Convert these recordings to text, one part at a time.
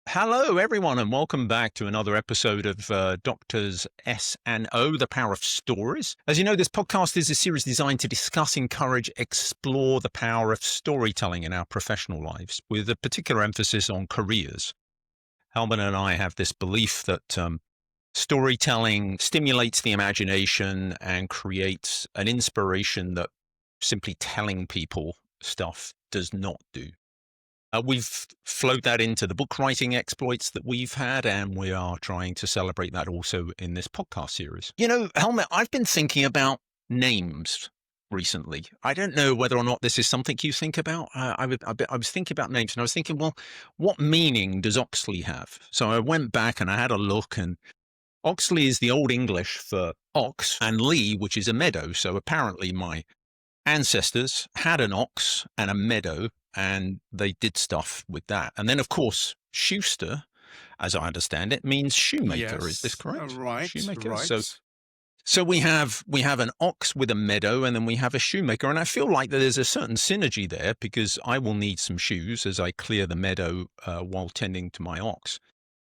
Hello, everyone, and welcome back to another episode of Doctors S and O, The Power of Stories. As you know, this podcast is a series designed to discuss, encourage, explore the power of storytelling in our professional lives, with a particular emphasis on careers. Helmut and I have this belief that storytelling stimulates the imagination and creates an inspiration that simply telling people stuff does not do. We've flowed that into the book writing exploits that we've had, and we are trying to celebrate that also in this podcast series. You know, Helmut, I've been thinking about names recently. I don't know whether or not this is something you think about. I was thinking about names, and I was thinking, well, what meaning does Oxley have? So I went back and I had a look, and Oxley is the Old English for ox, and lea, which is a meadow. So apparently my ancestors had an ox and a meadow, and they did stuff with that. And then, of course, Schuster, as I understand it, means shoemaker. Is this Yes, correct? right, Shoemaker. right. So we have an ox with a meadow, and then we have a shoemaker. And I feel like there's a certain synergy there, because I will need some shoes as I clear the meadow while tending to my ox.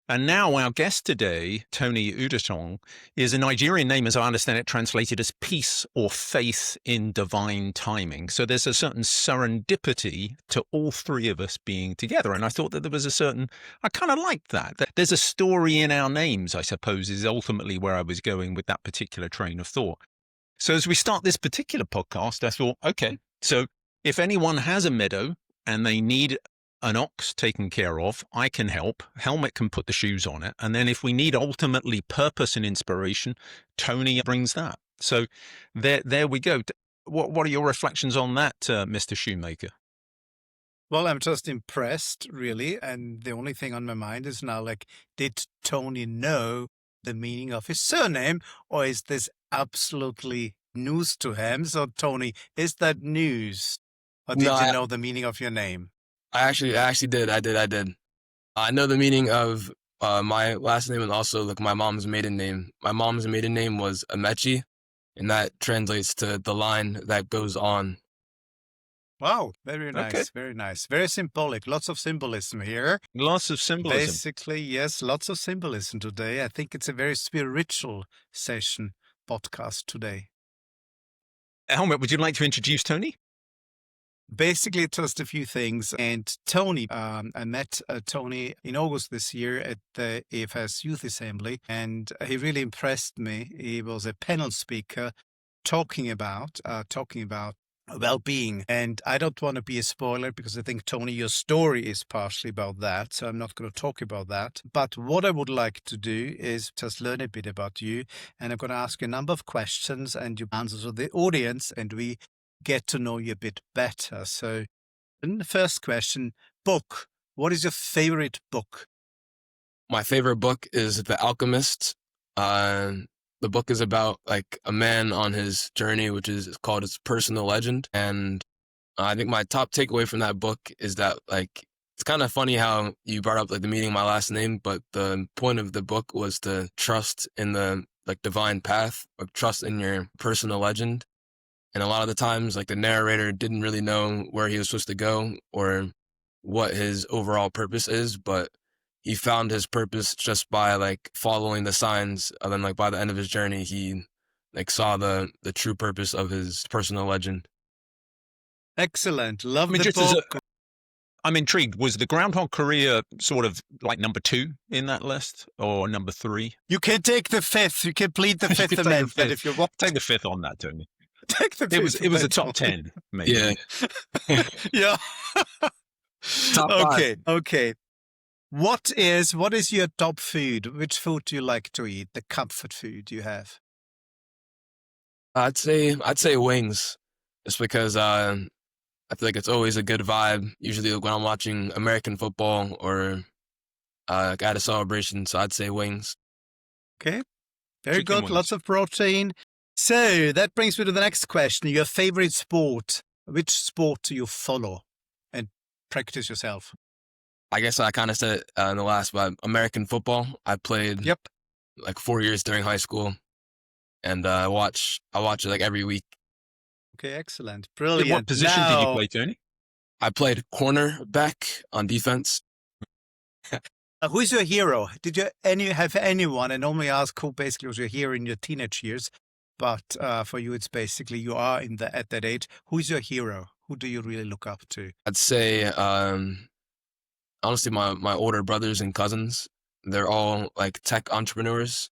And now our guest today, Tony Udotong, is a Nigerian name, as I understand it, translated as peace or faith in divine timing. So there's a certain serendipity to all three of us being together. And I thought that there was I kind of liked that. That there's a story in our names, I suppose, is ultimately where I was going with that particular train of thought. So as we start this particular podcast, I thought, okay, so if anyone has a meadow and they need an ox taken care of, I can help. Helmut can put the shoes on it. And then if we need ultimately purpose and inspiration, Tony brings that. So there we go. What are your reflections on that, Mr. Shoemaker? Well, I'm just impressed, really. And the only thing on my mind is now, did Tony know the meaning of his surname, or is this absolutely news to him? So, Tony, is that news, or No, did you I, know the meaning of your name? I actually did. I did. I know the meaning of my last name and also like my mom's maiden name. My mom's maiden name was Amechi, and that translates to the line that goes on. Wow, very Okay. nice, very nice. Very symbolic. Lots of symbolism here. Lots of symbolism. Basically, yes, lots of symbolism today. I think it's a very spiritual podcast today. Helmut, would you like to introduce Tony? Basically, just a few things. And Tony, I met Tony in August this year at the EFS Youth Assembly, and he really impressed me. He was a panel speaker talking about well-being. And I don't want to be a spoiler because I think, Tony, your story is partially about that. So I'm not going to talk about that. But what I would like to do is just learn a bit about you. And I'm going to ask you a number of questions, and you answer to the audience, and we get to know you a bit better. So, in the first question, book. What is your favorite book? My favorite book is The Alchemist. The book is about like a man on his journey, which is called his personal legend. And I think my top takeaway from that book is that like it's kind of funny how you brought up like the meaning of my last name, but the point of the book was to trust in the like divine path, or trust in your personal legend. And a lot of the times, like the narrator didn't really know where he was supposed to go or what his overall purpose is, but he found his purpose just by like following the signs. And then like by the end of his journey, he like saw the true purpose of his personal legend. Excellent. Love I mean, the just book. I'm intrigued. Was the Groundhog Career sort of like number 2 in that list, or number 3? You can take the fifth. You can plead the You Fifth could take the Amendment fifth. if you want. Take the 5th on that, Tony. Take the It was fifth a top amendment. 10, maybe. Yeah. Yeah. Top 5. Okay. What is your top food? Which food do you like to eat? The comfort food you have? I'd say wings, just because I feel like it's always a good vibe. Usually when I'm watching American football or at a celebration, so I'd say wings. Okay. Very Chicken good. wings. Lots of protein. So that brings me to the next question. Your favorite sport. Which sport do you follow and practice yourself? I guess I kind of said it in the last, but American football. I played Yep. like 4 years during high school, and I watch it like every week. Okay, excellent. What Brilliant. position did you play, Tony? I played cornerback on defense. Who is your hero? Did you have anyone? I normally ask who basically was your hero in your teenage years, but for you, it's basically you are at that age. Who is your hero? Who do you really look up to? I'd say, honestly, my older brothers and cousins, they're all like tech entrepreneurs.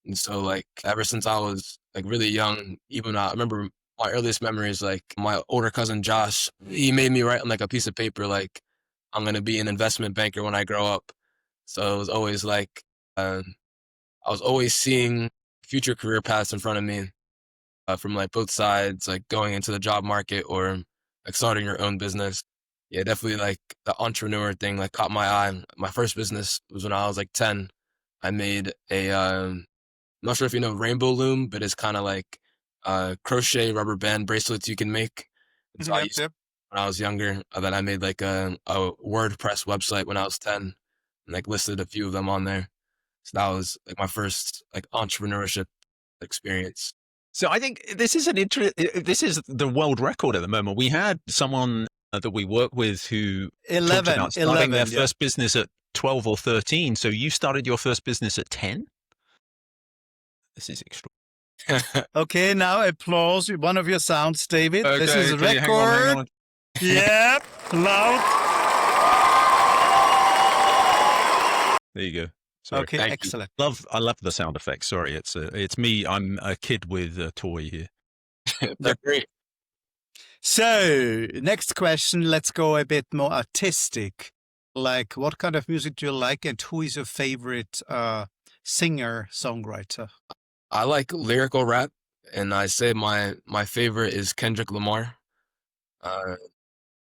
And so like ever since I was like really young, even I remember my earliest memories, like my older cousin Josh, he made me write on like a piece of paper, like I'm going to be an investment banker when I grow up. So it was always like, I was always seeing future career paths in front of me from like both sides, like going into the job market or like starting your own business. Yeah, definitely like the entrepreneur thing like caught my eye. My first business was when I was like 10. I made I'm not sure if you know Rainbow Loom, but it's kind of like crochet rubber band bracelets you can make. And so I used when I was younger. Then I made like a WordPress website when I was 10 and like listed a few of them on there. So that was like my first like entrepreneurship experience. So I think this is this is the world record at the moment. We had someone that we work with who talked about starting their first business at 12 or 13. So you started your first business at 10? This is extraordinary. Okay, now applause. One of your sounds, David. Okay, this is a record. Hang on. Yep, loud. There you go. Sorry. Okay, Thank excellent. I love the sound effects. Sorry, it's me. I'm a kid with a toy here. They're great. So, next question. Let's go a bit more artistic. Like, what kind of music do you like, and who is your favorite singer, songwriter? I like lyrical rap, and I say my favorite is Kendrick Lamar.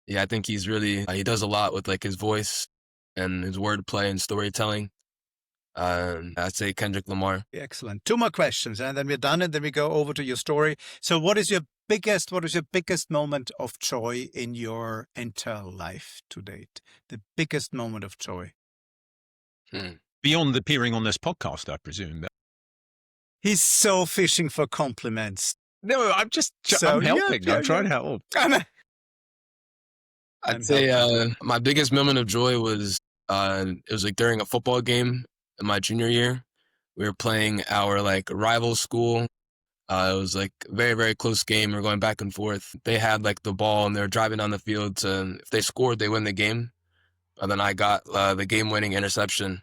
Yeah, I think he's really he does a lot with like his voice and his wordplay and storytelling. I'd say Kendrick Lamar. Excellent. 2 more questions, and then we're done, and then we go over to your story. So, what is your biggest moment of joy in your entire life to date? The biggest moment of joy. Beyond appearing on this podcast, I presume. He's so fishing for compliments. No, I'm just I'm helping. I'm trying to help. I'd say my biggest moment of joy was it was like during a football game in my junior year. We were playing our like rival school. It was like a very, very close game. We were going back and forth. They had like the ball and they were driving down the field to, if they scored, they win the game. And then I got the game-winning interception.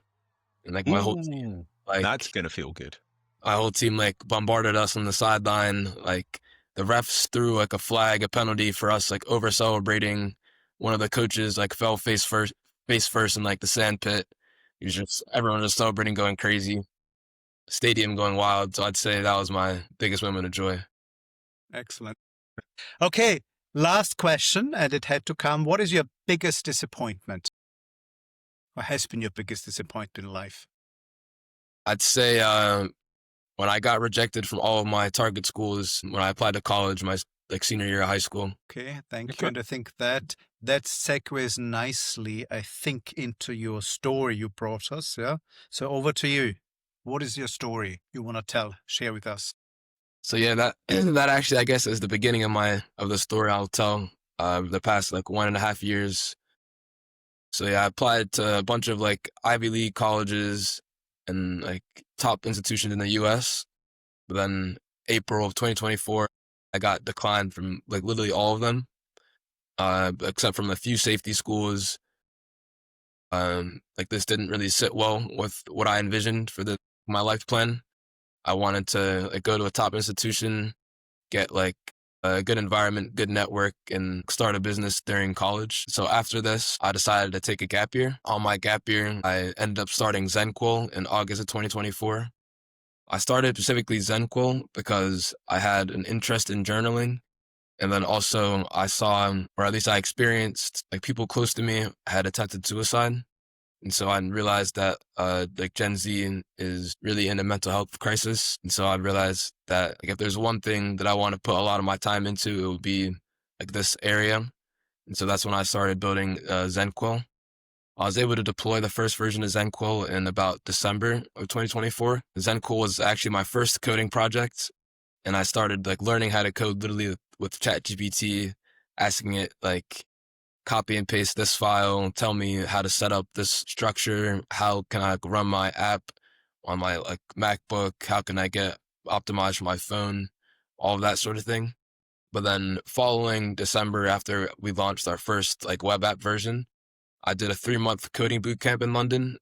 And like my whole team, like that's gonna feel good. My whole team like bombarded us on the sideline. Like the refs threw like a flag, a penalty for us like over celebrating. One of the coaches like fell face first in like the sand pit. Everyone was celebrating, going crazy. Stadium going wild. So I'd say that was my biggest moment of joy. Excellent. Okay, last question, and it had to come. What is your biggest disappointment? Or has been your biggest disappointment in life? I'd say when I got rejected from all of my target schools when I applied to college, my like senior year of high school. Okay, thank you. And I think that segues nicely, I think, into your story you brought us. Yeah. So over to you. What is your story you want to share with us? So yeah, that actually, I guess, is the beginning of the story I'll tell. The past like 1.5 years. So yeah, I applied to a bunch of like Ivy League colleges and like top institutions in the U.S. But then April of 2024, I got declined from like literally all of them, except from a few safety schools. Like this didn't really sit well with what I envisioned for my life plan. I wanted to like go to a top institution, get like a good environment, good network, and start a business during college. So after this, I decided to take a gap year. On my gap year, I ended up starting ZenQuil in August of 2024. I started specifically ZenQuil because I had an interest in journaling. And then also I saw, or at least I experienced, like people close to me had attempted suicide. And so I realized that like Gen Z is really in a mental health crisis. And so I realized that like, if there's one thing that I want to put a lot of my time into, it would be like this area. And so that's when I started building ZenQuil. I was able to deploy the first version of ZenQuil in about December of 2024. ZenQuil was actually my first coding project. And I started like learning how to code literally with ChatGPT, asking it like copy and paste this file, tell me how to set up this structure, how can I run my app on my like MacBook, how can I get optimized for my phone, all of that sort of thing. But then following December, after we launched our first like web app version, I did a 3-month coding boot camp in London.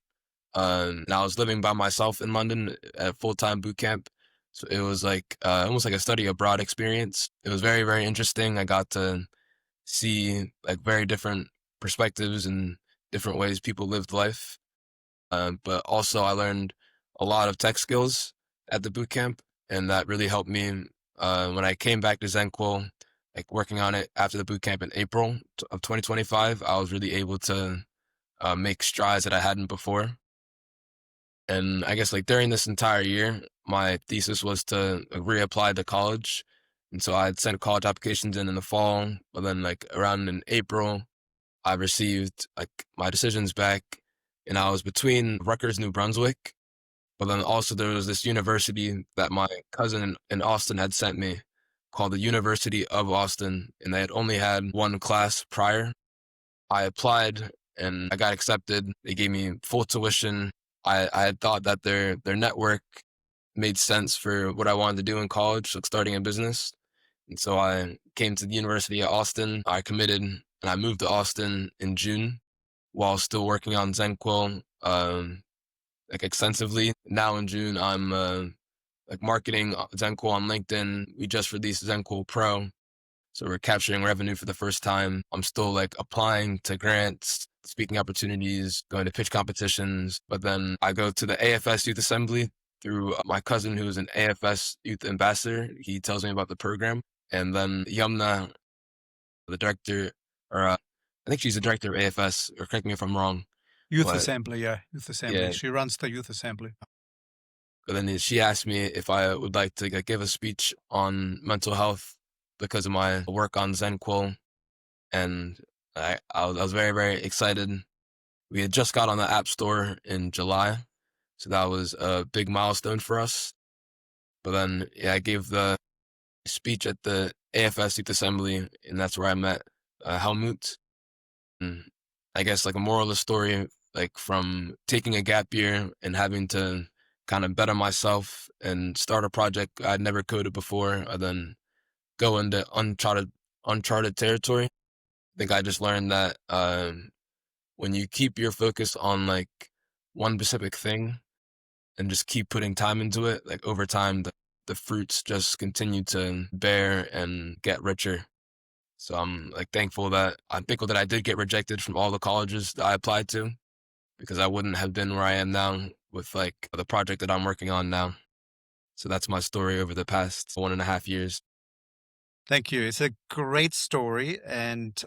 And I was living by myself in London at a full-time boot camp. So it was like almost like a study abroad experience. It was very, very interesting. I got to see like very different perspectives and different ways people lived life. But also I learned a lot of tech skills at the boot camp, and that really helped me when I came back to ZenQuil, like working on it after the boot camp in April of 2025. I was really able to make strides that I hadn't before. And I guess like during this entire year, my thesis was to reapply to college. And so I had sent college applications in the fall, but then like around in April, I received like my decisions back, and I was between Rutgers, New Brunswick, but then also there was this university that my cousin in Austin had sent me called the University of Austin, and they had only had one class prior. I applied and I got accepted. They gave me full tuition. I had thought that their network made sense for what I wanted to do in college, like starting a business. And so I came to the University of Austin. I committed and I moved to Austin in June while still working on ZenQuil like extensively. Now in June, I'm like marketing ZenQuil on LinkedIn. We just released ZenQuil Pro. So we're capturing revenue for the first time. I'm still like applying to grants, speaking opportunities, going to pitch competitions. But then I go to the AFS Youth Assembly through my cousin who's an AFS Youth Ambassador. He tells me about the program. And then Yumna, the director, or I think she's the director of AFS, or correct me if I'm wrong. Youth But Assembly, yeah, Youth Assembly. yeah, She runs the Youth Assembly. but then she asked me if I would like to like, give a speech on mental health because of my work on ZenQuil. And I was very, very excited. We had just got on the App Store in July, so that was a big milestone for us. But then, yeah, I gave the speech at the AFS Youth Assembly, and that's where I met Helmut. And I guess like a moral of the story, like from taking a gap year and having to kind of better myself and start a project I'd never coded before, and then go into uncharted territory. I think I just learned that when you keep your focus on like one specific thing and just keep putting time into it, like over time, the fruits just continue to bear and get richer. So I'm thankful that I did get rejected from all the colleges that I applied to, because I wouldn't have been where I am now with like the project that I'm working on now. So that's my story over the past 1.5 years. Thank you. It's a great story, and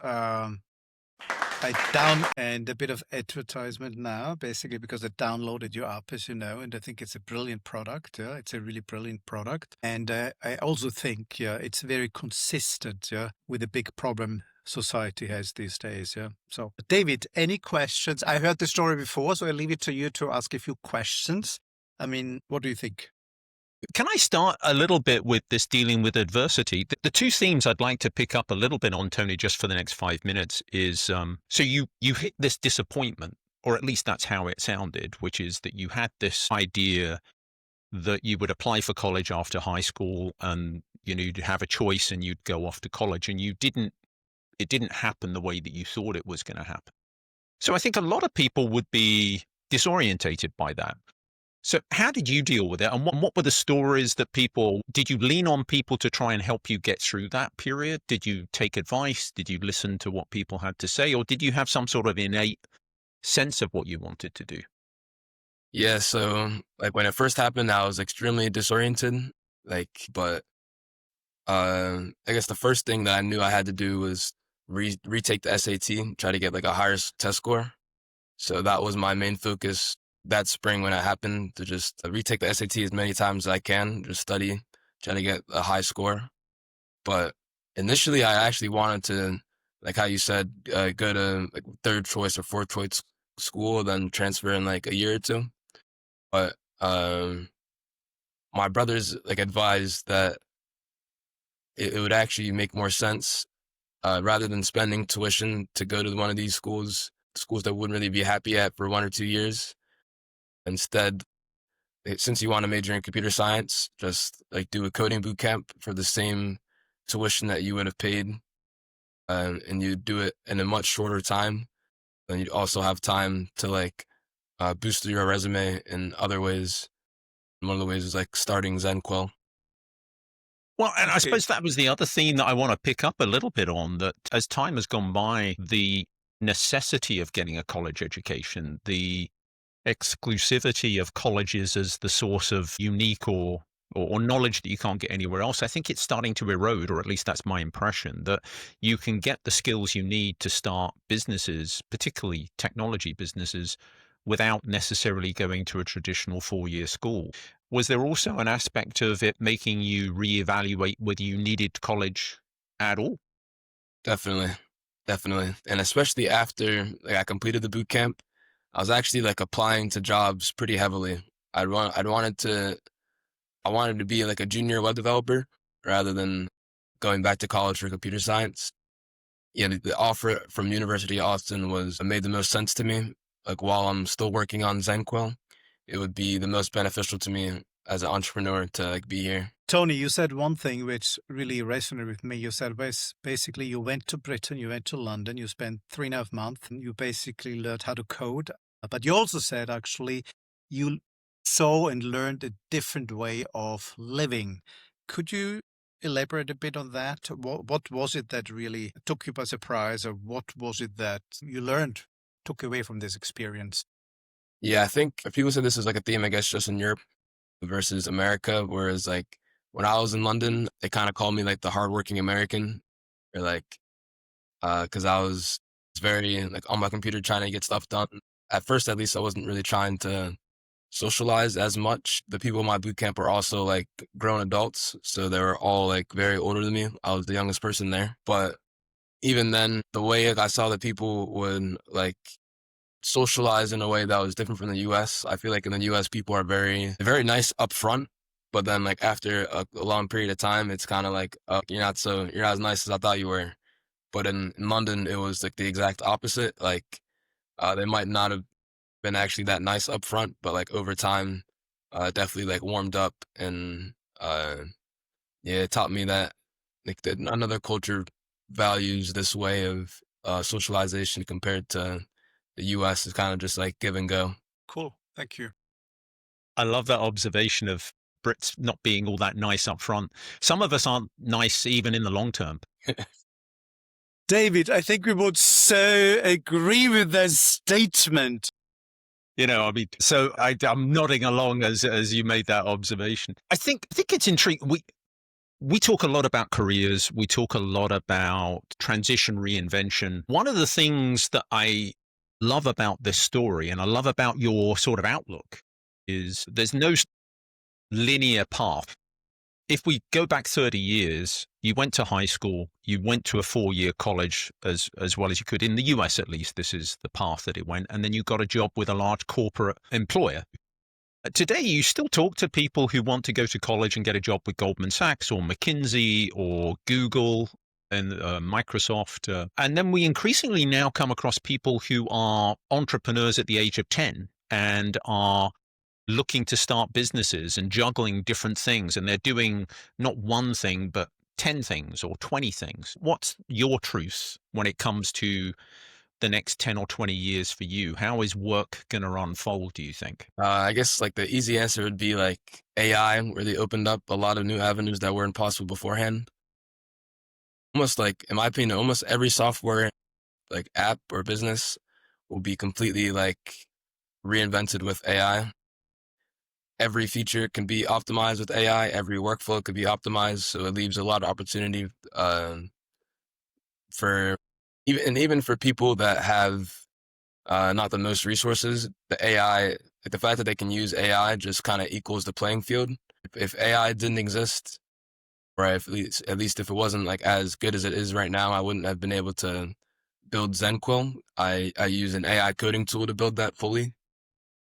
and a bit of advertisement now, basically, because I downloaded your app, as you know, and I think it's a brilliant product. Yeah, it's a really brilliant product, and I also think, yeah, it's very consistent. Yeah, with the big problem society has these days. Yeah. So, David, any questions? I heard the story before, so I leave it to you to ask a few questions. I mean, what do you think? Can I start a little bit with this dealing with adversity? The two themes I'd like to pick up a little bit on, Tony, just for the next 5 minutes is, so you hit this disappointment, or at least that's how it sounded, which is that you had this idea that you would apply for college after high school and, you'd have a choice and you'd go off to college, and it didn't happen the way that you thought it was going to happen. So I think a lot of people would be disorientated by that. So how did you deal with it? And what were the stories that did you lean on people to try and help you get through that period? Did you take advice? Did you listen to what people had to say? Or did you have some sort of innate sense of what you wanted to do? Yeah, so like when it first happened, I was extremely disoriented. But I guess the first thing that I knew I had to do was retake the SAT, try to get like a higher test score. So that was my main focus that spring when it happened, to just retake the SAT as many times as I can, just study, try to get a high score. But initially, I actually wanted to, like how you said, go to like third choice or fourth choice school, then transfer in like a year or two. But my brothers like advised that it would actually make more sense rather than spending tuition to go to one of these schools that wouldn't really be happy at for 1 or 2 years. Instead, since you want to major in computer science, just like do a coding boot camp for the same tuition that you would have paid, and you do it in a much shorter time. Then you'd also have time to like boost your resume in other ways. And one of the ways is like starting ZenQuil. Well, and I Okay. suppose that was the other theme that I want to pick up a little bit on, that as time has gone by, the necessity of getting a college education, the exclusivity of colleges as the source of unique or knowledge that you can't get anywhere else, I think it's starting to erode, or at least that's my impression, that you can get the skills you need to start businesses, particularly technology businesses, without necessarily going to a traditional 4-year school. Was there also an aspect of it making you reevaluate whether you needed college at all? Definitely, definitely, and especially after like I completed the boot camp, I was actually like applying to jobs pretty heavily. I wanted to be like a junior web developer rather than going back to college for computer science. Yeah, the offer from University of Austin made the most sense to me. Like while I'm still working on ZenQuil, it would be the most beneficial to me as an entrepreneur to like be here. Tony, you said one thing which really resonated with me. You said basically you went to Britain, you went to London, you spent 3.5 months, and you basically learned how to code. But you also said actually you saw and learned a different way of living. Could you elaborate a bit on that? What was it that really took you by surprise, or what was it that you learned, took away from this experience? Yeah, I think people say this is like a theme, I guess, just in Europe versus America. Whereas like when I was in London, they kind of called me like the hardworking American, or like because I was very like on my computer trying to get stuff done. At first, at least, I wasn't really trying to socialize as much. The people in my boot camp were also like grown adults, so they were all like very older than me. I was the youngest person there, but even then, the way like, I saw that people would like socialize in a way that was different from the U.S. I feel like in the U.S. people are very nice up front, but then like after a long period of time, it's kind of like you're not as nice as I thought you were. But in London, it was like the exact opposite. Like they might not have been actually that nice up front, but like over time, definitely like warmed up, and yeah, it taught me that like that another culture values this way of socialization compared to the U.S. is kind of just like give and go. Cool. Thank you. I love that observation of Brits not being all that nice up front. Some of us aren't nice even in the long term. David, I think we would so agree with that statement. You know, I mean, so I'm nodding along as you made that observation. I think it's intriguing. We talk a lot about careers. We talk a lot about transition, reinvention. One of the things that I love about this story, and I love about your sort of outlook, is there's no linear path. If we go back 30 years, you went to high school, you went to a 4-year college as well as you could. In the US, at least, this is the path that it went. And then you got a job with a large corporate employer. Today, you still talk to people who want to go to college and get a job with Goldman Sachs or McKinsey or Google and Microsoft. And then we increasingly now come across people who are entrepreneurs at the age of 10 and are looking to start businesses and juggling different things. And they're doing not one thing, but 10 things or 20 things. What's your truth when it comes to the next 10 or 20 years for you? How is work going to unfold, do you think? I guess like the easy answer would be like AI, where they opened up a lot of new avenues that weren't possible beforehand. Almost like, in my opinion, almost every software like app or business will be completely like reinvented with AI. Every feature can be optimized with AI. Every workflow could be optimized, so it leaves a lot of opportunity for even for people that have not the most resources. The AI, like the fact that they can use AI, just kind of equals the playing field. If AI didn't exist, or at least if it wasn't like as good as it is right now, I wouldn't have been able to build ZenQuil. I use an AI coding tool to build that fully.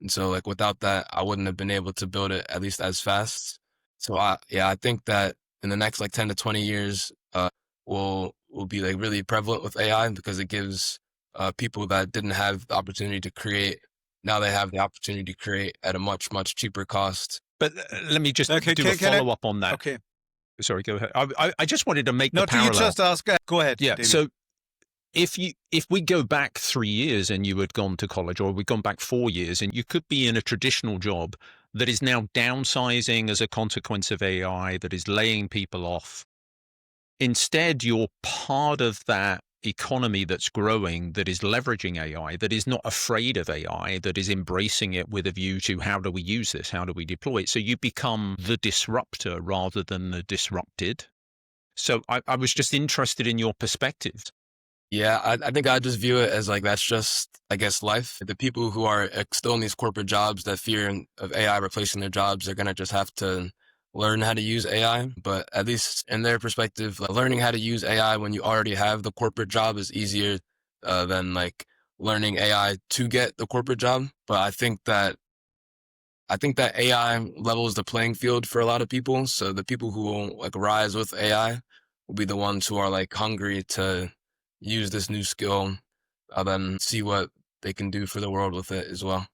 And so like without that, I wouldn't have been able to build it at least as fast. So I think that in the next like 10 to 20 years, we'll will be like really prevalent with AI because it gives people that didn't have the opportunity to create, now they have the opportunity to create at a much, much cheaper cost. But let me just Okay, do a can I? follow up on that. Okay. Sorry, go ahead. I just wanted to make No, the do you parallel. just ask? Go ahead, Yeah. David. So if we go back 3 years and you had gone to college, or we'd gone back 4 years, and you could be in a traditional job that is now downsizing as a consequence of AI, that is laying people off. Instead, you're part of that economy that's growing, that is leveraging AI, that is not afraid of AI, that is embracing it with a view to how do we use this? How do we deploy it? So you become the disruptor rather than the disrupted. So I was just interested in your perspective. Yeah, I think I just view it as like that's just, I guess, life. The people who are still in these corporate jobs that fear of AI replacing their jobs, they're gonna just have to learn how to use AI. But at least in their perspective, like, learning how to use AI when you already have the corporate job is easier than like learning AI to get the corporate job. But I think that AI levels the playing field for a lot of people. So the people who will like rise with AI will be the ones who are like hungry to use this new skill, then see what they can do for the world with it as well.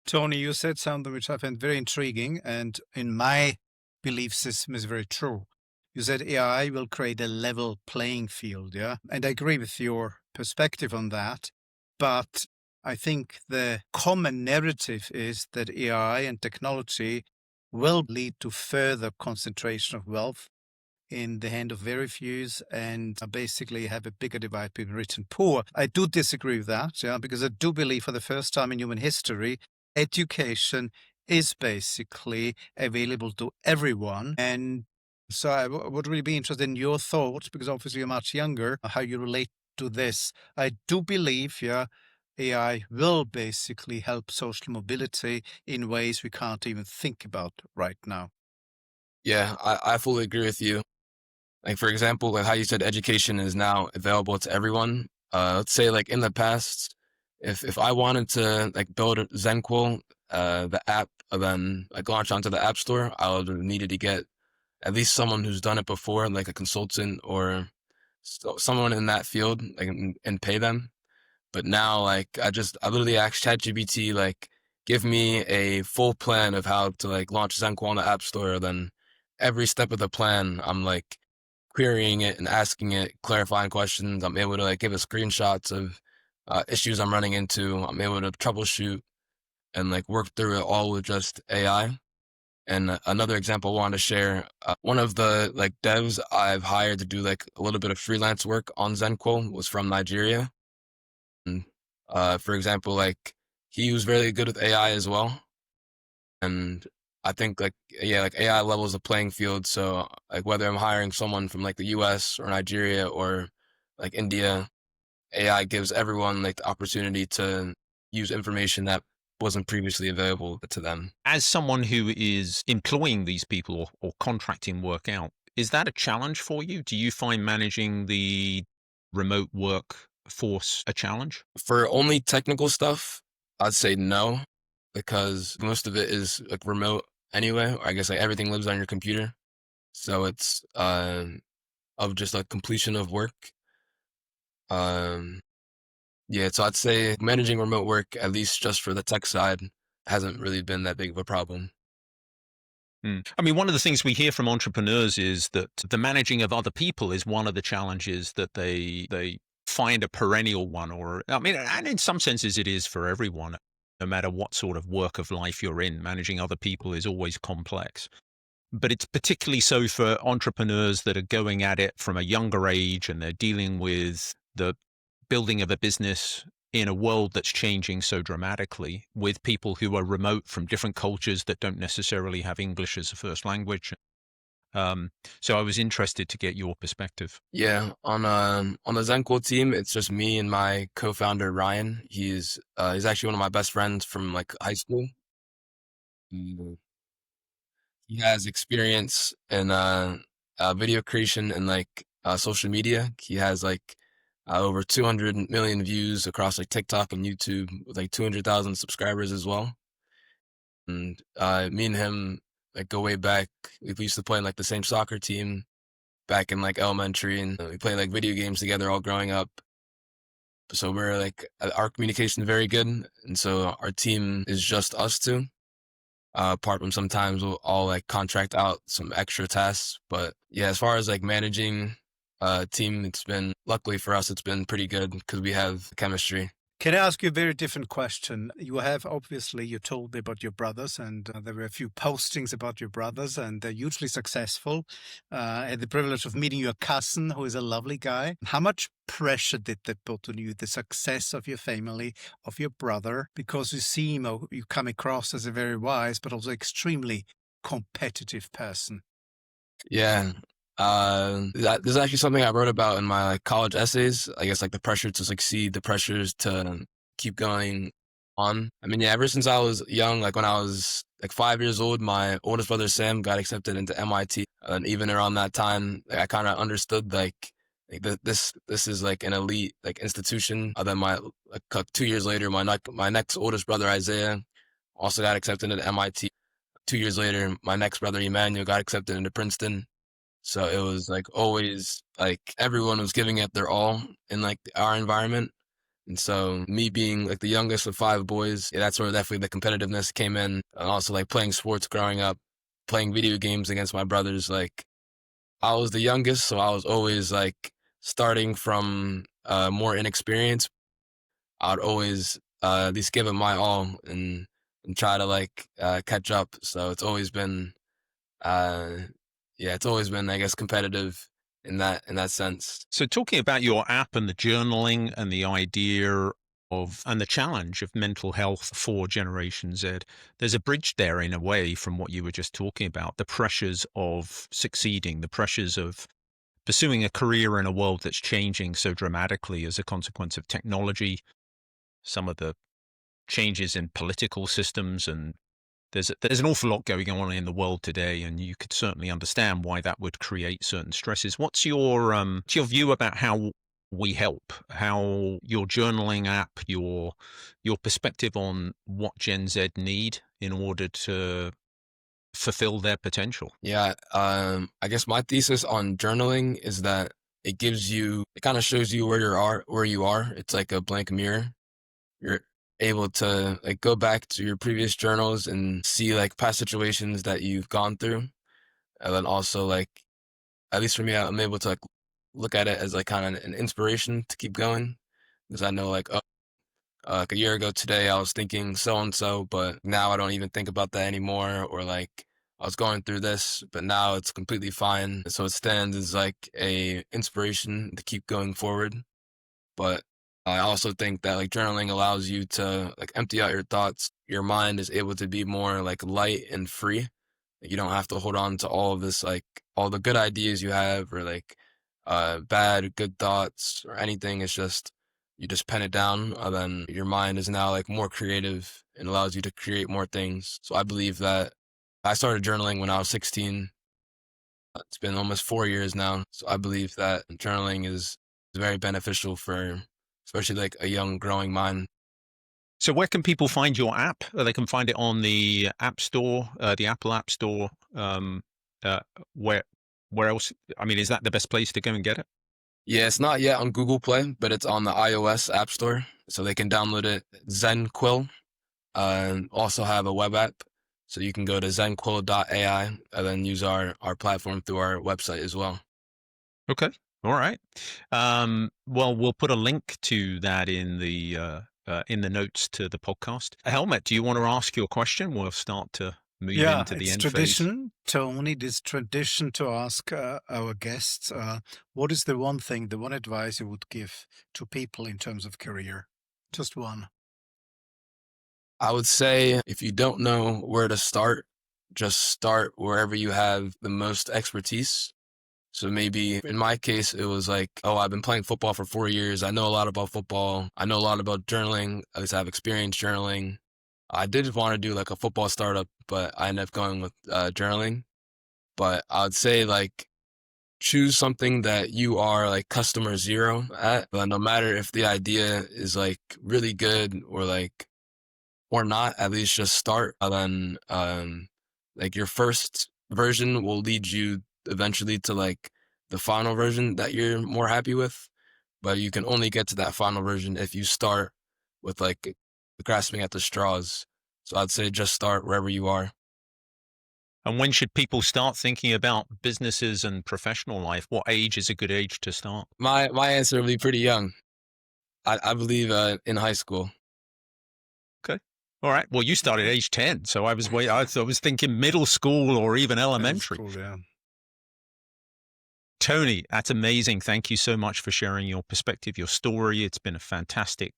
Tony, you said something which I find very intriguing, and in my belief system is very true. You said AI will create a level playing field, yeah? And I agree with your perspective on that. But I think the common narrative is that AI and technology will lead to further concentration of wealth in the hand of very few and basically have a bigger divide between rich and poor. I do disagree with that, yeah, because I do believe for the first time in human history, education is basically available to everyone. And so I would really be interested in your thoughts, because obviously you're much younger, how you relate to this. I do believe, yeah, AI will basically help social mobility in ways we can't even think about right now. Yeah, I fully agree with you. Like for example, like how you said education is now available to everyone. Let's say like in the past, if I wanted to like build a ZenQuil, the app, and then like launch onto the App Store, I would have needed to get at least someone who's done it before, like a consultant or someone in that field, like and pay them. But now, like I literally asked ChatGPT, like, give me a full plan of how to like launch ZenQuil on the App Store. Then every step of the plan, I'm like querying it and asking it clarifying questions. I'm able to like give it screenshots of issues I'm running into. I'm able to troubleshoot and like work through it all with just AI. And another example I wanted to share, one of the like devs I've hired to do like a little bit of freelance work on ZenQuil was from Nigeria. And for example, like he was very good with AI as well. And I think like, yeah, like AI levels the playing field. So like whether I'm hiring someone from like the US or Nigeria or like India, AI gives everyone like the opportunity to use information that wasn't previously available to them. As someone who is employing these people or contracting work out, is that a challenge for you? Do you find managing the remote work force a challenge? For only technical stuff, I'd say no, because most of it is like remote anyway. Or I guess like everything lives on your computer. So it's of just like completion of work. Um, yeah, so I'd say managing remote work, at least just for the tech side, hasn't really been that big of a problem. I mean, one of the things we hear from entrepreneurs is that the managing of other people is one of the challenges that they find a perennial one, or I mean, and in some senses it is for everyone. No matter what sort of work of life you're in, managing other people is always complex. But it's particularly so for entrepreneurs that are going at it from a younger age, and they're dealing with the building of a business in a world that's changing so dramatically, with people who are remote from different cultures that don't necessarily have English as a first language. So I was interested to get your perspective. Yeah, on the ZenQuil team, it's just me and my co-founder Ryan. He's actually one of my best friends from like high school. Mm, He has experience in video creation and like social media. He has like over 200 million views across like TikTok and YouTube with like 200,000 subscribers as well. And me and him like go way back. We used to play in like the same soccer team. back in like elementary, and we played like video games together all growing up. So we're like our communication is very good, and so our team is just us two. Apart from sometimes we'll all like contract out some extra tasks, but yeah, as far as like managing a team, it's been luckily for us, it's been pretty good because we have chemistry. Can I ask you a very different question? You have obviously, you told me about your brothers, and there were a few postings about your brothers, and they're hugely successful. I had the privilege of meeting your cousin, who is a lovely guy. How much pressure did that put on you, the success of your family, of your brother? Because you seem, or you come across as a very wise, but also extremely competitive person. Yeah. This is actually something I wrote about in my like college essays. I guess like the pressure to succeed, the pressures to keep going on. I mean, yeah, ever since I was young, like when I was like 5 years old, my oldest brother Sam got accepted into MIT, and even around that time, like, I kind of understood like this is like an elite like institution. Then my like 2 years later, my next oldest brother Isaiah also got accepted into MIT. 2 years later, my next brother Emmanuel got accepted into Princeton. So it was like always like everyone was giving it their all in like our environment. And so me being like the youngest of five boys, yeah, that's where definitely the competitiveness came in. And also like playing sports growing up, playing video games against my brothers. Like I was the youngest, so I was always like starting from more inexperienced. I'd always at least give it my all and try to like catch up. So it's always been uh yeah, it's always been, I guess, competitive in that sense. So talking about your app and the journaling and the idea of and the challenge of mental health for Generation Z, there's a bridge there in a way from what you were just talking about, the pressures of succeeding, the pressures of pursuing a career in a world that's changing so dramatically as a consequence of technology, some of the changes in political systems, and there's an awful lot going on in the world today, and you could certainly understand why that would create certain stresses. What's your view about how we help, how your journaling app, your perspective on what Gen Z need in order to fulfill their potential? Yeah, I guess my thesis on journaling is that it kind of shows you where you are. It's like a blank mirror. You're able to like go back to your previous journals and see like past situations that you've gone through. And then also like, at least for me, I'm able to like look at it as like kind of an inspiration to keep going. Because I know like a year ago today, I was thinking so and so, but now I don't even think about that anymore. Or like I was going through this, but now it's completely fine. So it stands as like a inspiration to keep going forward. But I also think that like journaling allows you to like empty out your thoughts. Your mind is able to be more like light and free. You don't have to hold on to all of this, like all the good ideas you have or like bad, good thoughts or anything. It's just, you just pen it down and then your mind is now like more creative and allows you to create more things. So I believe that I started journaling when I was 16. It's been almost 4 years now. So I believe that journaling is very beneficial for especially like a young growing mind. So where can people find your app? They can find it on the App Store, the Apple App Store. Uh, where where else? I mean, is that the best place to go and get it? Yeah, it's not yet on Google Play, but it's on the iOS App Store. So they can download it. ZenQuil and also have a web app. So you can go to zenquil.ai and then use our platform through our website as well. Okay. All right. Well, we'll put a link to that in the notes to the podcast. Helmut, do you want to ask your question? We'll start to move Yeah, into the it's end phase. tradition, Tony. It is tradition to ask our guests, what is the one thing, the one advice you would give to people in terms of career? Just one. I would say if you don't know where to start, just start wherever you have the most expertise. So maybe in my case, it was like, oh, I've been playing football for 4 years. I know a lot about football. I know a lot about journaling. At least I have experience journaling. I did want to do like a football startup, but I ended up going with journaling. But I would say like choose something that you are like customer zero at. But no matter if the idea is like really good or not, at least just start. And then like your first version will lead you eventually to like the final version that you're more happy with, but you can only get to that final version if you start with like grasping at the straws. So I'd say just start wherever you are. And when should people start thinking about businesses and professional life? What age is a good age to start? My answer would be pretty young. I believe in high school. Okay. All right. Well, you started age 10, so I was thinking middle school or even elementary. Cool, yeah. Tony, that's amazing. Thank you so much for sharing your perspective, your story. It's been a fantastic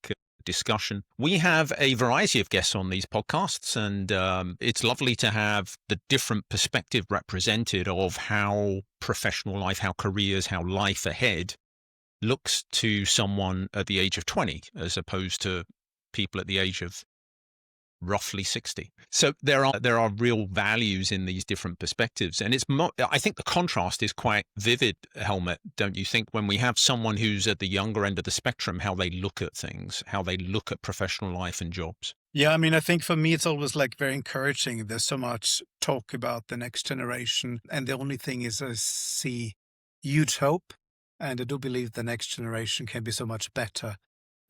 discussion. We have a variety of guests on these podcasts, and it's lovely to have the different perspective represented of how professional life, how careers, how life ahead looks to someone at the age of 20, as opposed to people at the age of roughly 60. So there are real values in these different perspectives, and I think the contrast is quite vivid, Helmut, don't you think, when we have someone who's at the younger end of the spectrum, how they look at things, how they look at professional life and jobs? Yeah, I mean, I think for me, it's always like very encouraging. There's so much talk about the next generation. And the only thing is I see huge hope. And I do believe the next generation can be so much better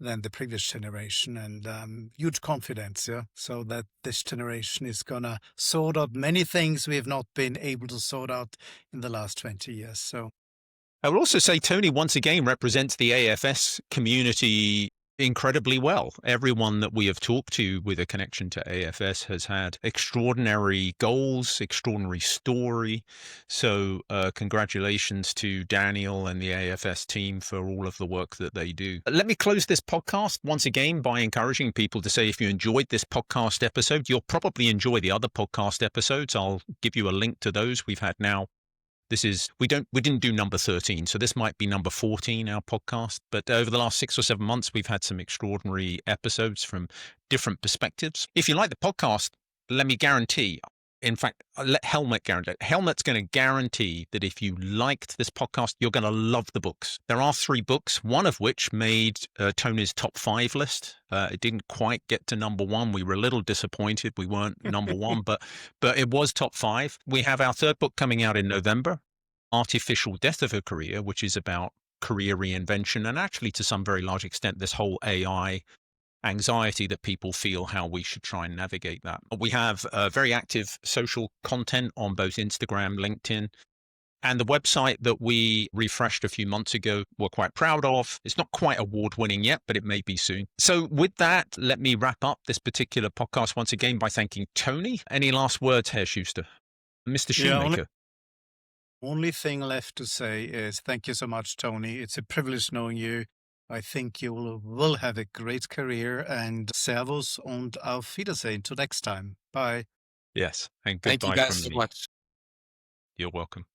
than the previous generation, and huge confidence, yeah. So that this generation is gonna sort out many things we have not been able to sort out in the last 20 years. So I will also say Tony once again represents the AFS community incredibly well. Everyone that we have talked to with a connection to AFS has had extraordinary goals, extraordinary story. So congratulations to Daniel and the AFS team for all of the work that they do. Let me close this podcast once again by encouraging people to say, if you enjoyed this podcast episode, you'll probably enjoy the other podcast episodes. I'll give you a link to those. We've had now, we didn't do number 13, so this might be number 14, our podcast. But over the last 6 or 7 months, we've had some extraordinary episodes from different perspectives. If you like the podcast, let me guarantee, in fact, I'll let Helmut guarantee. Helmut's going to guarantee that if you liked this podcast, you're going to love the books. There are 3 books, one of which made Tony's top 5 list. It didn't quite get to number 1. We were a little disappointed we weren't number 1, but it was top 5. We have our 3rd book coming out in November, Artificial Death of a Career, which is about career reinvention, and actually to some very large extent this whole AI anxiety that people feel, how we should try and navigate that. We have very active social content on both Instagram, LinkedIn, and the website that we refreshed a few months ago, we're quite proud of. It's not quite award-winning yet, but it may be soon. So with that, let me wrap up this particular podcast once again by thanking Tony. Any last words, Herr Schuster? Mr. Shoemaker. Only thing left to say is thank you so much, Tony. It's a privilege knowing you. I think you will have a great career, and Servus und auf Wiedersehen. Till next time. Bye. Yes, and Thank you goodbye guys from so me. much. You're welcome.